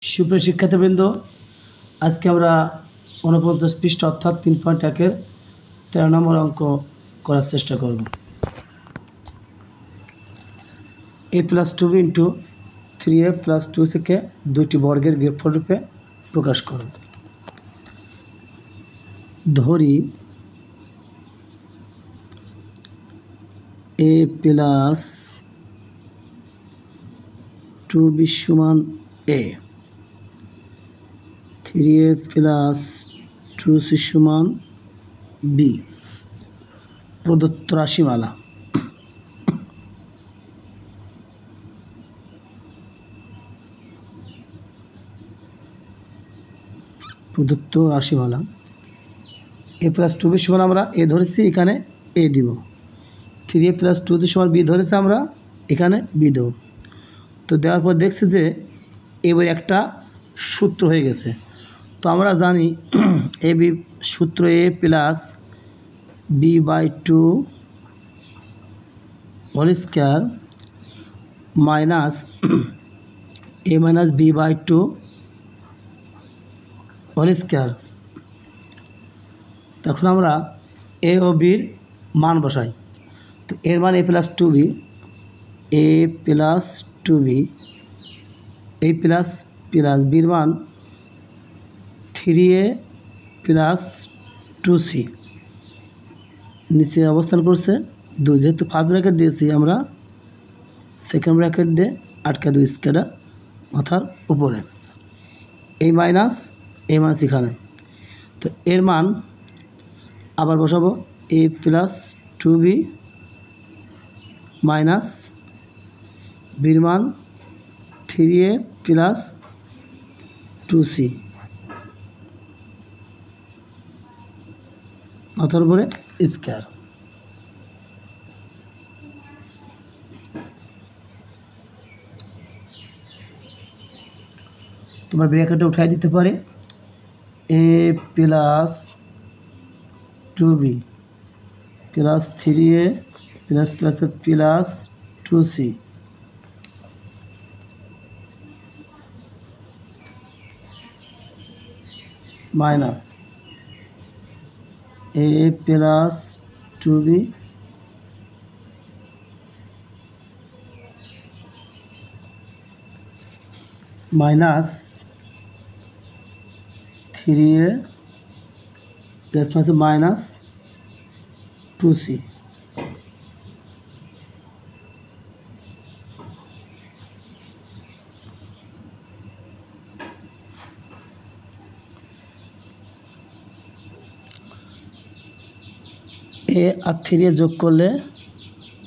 সুপ্রিয় শিক্ষার্থীবৃন্দ, আজকে আমরা 49 পৃষ্ঠা অর্থাৎ 3.1-এর 13 নম্বর অঙ্ক করার চেষ্টা করব। a + 2b * 3a + 2c কে দুইটি বর্গের বিয়োগফল রূপে প্রকাশ করো। ধরি a + 2b = a, 3a + 2c = b। প্রদত্ত রাশিমালা। a + 2b আমরা a ধরেছি, এখানে a দিব। 3a + 2c = b ধরেছি, আমরা এখানে b দেব। তো দেওয়ার পর দেখছি যে এবার একটা সূত্র হয়ে গেছে। তো আমরা জানি সূত্র a + b/2 whole square minus a - b/2 whole square. তখন আমরা a ও b এর মান বসাই। তো এর মান a + 2b, a plus b এর মান 3a + 2c, নিচে অবস্থান করছে 2। যেহেতু ফার্স্ট ব্র্যাকেট দিয়েছি, আমরা সেকেন্ড ব্র্যাকেট দিয়ে আটকা 2 স্কয়ারটা মাথার উপরে, এই মাইনাস এখানে। তো এর মান আবার বসাবো a + 2b মাইনাস b এর মান 3a + 2c মাথার উপরে স্কয়ার। তোমার ব্র্যাকেটে উঠাই দিতে পারে a + 2b + 3a + 2c minus a + 2b minus 3a minus 2c। a আর 3a যোগ করলে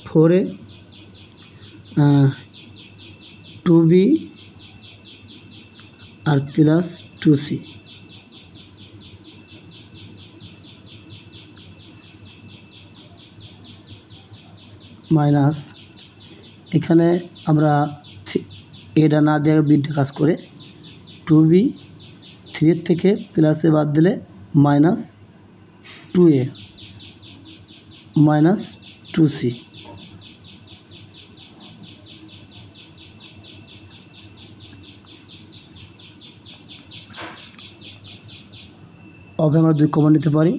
4a, 2b আর প্লাস 2c মাইনাস, এখানে আমরা এটা না দিয়ে বিটা কাজ করে 2b 3 থেকে প্লাসে বাদ দিলে মাইনাস 2a মাইনাস 2c। অবে আমরা 2 কমন নিতে পারি।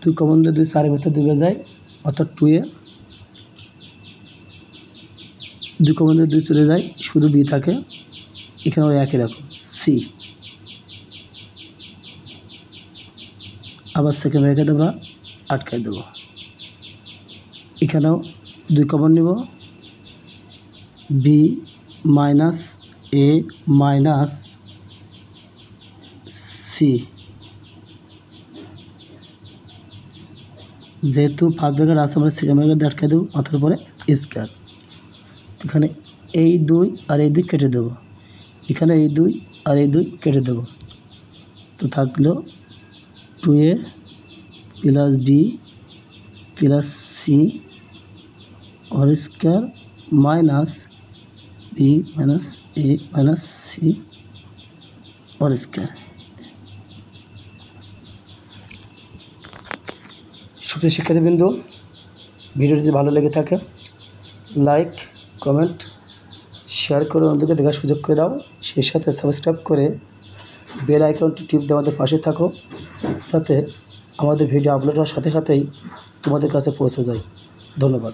2 কমন নিলে 2 4 ভিতরে 2 যায়, অর্থাৎ 2a। 2 কমন নিলে 2 চলে যায়, শুধু b থাকে। এখানেও একই রকম c। আবার সেকেন্ড ব্র্যাকেট আমরা আটকাই দেব। এখানেও 2 কমন নিব, b minus a minus c। যেহেতু ফার্স্ট ব্র্যাকেট আছে, আমরা সেকেন্ড ব্র্যাকেট দিয়ে আটকাই দেবো, মাথার উপরে স্কয়ার। এখানে এই 2 আর এই 2 কেটে দেবো, এখানে এই 2 আর এই 2 কেটে দেবো। তো থাকলো 2a + b + c whole square minus b minus a minus c whole square. সুপ্রিয় শিক্ষার্থীবৃন্দ, ভিডিওটি যদি ভালো লেগে থাকে লাইক, কমেন্ট শেয়ার করে অন্যদেরকে দেখার সুযোগ করে দাও। সেই সাথে সাবস্ক্রাইব করে বেল আইকনটি টিপ দিয়ে আমাদের পাশে থাকো, সাথে আমাদের ভিডিও আপলোড হওয়ার সাথে সাথেই তোমাদের কাছে পৌঁছে যায়। ধন্যবাদ।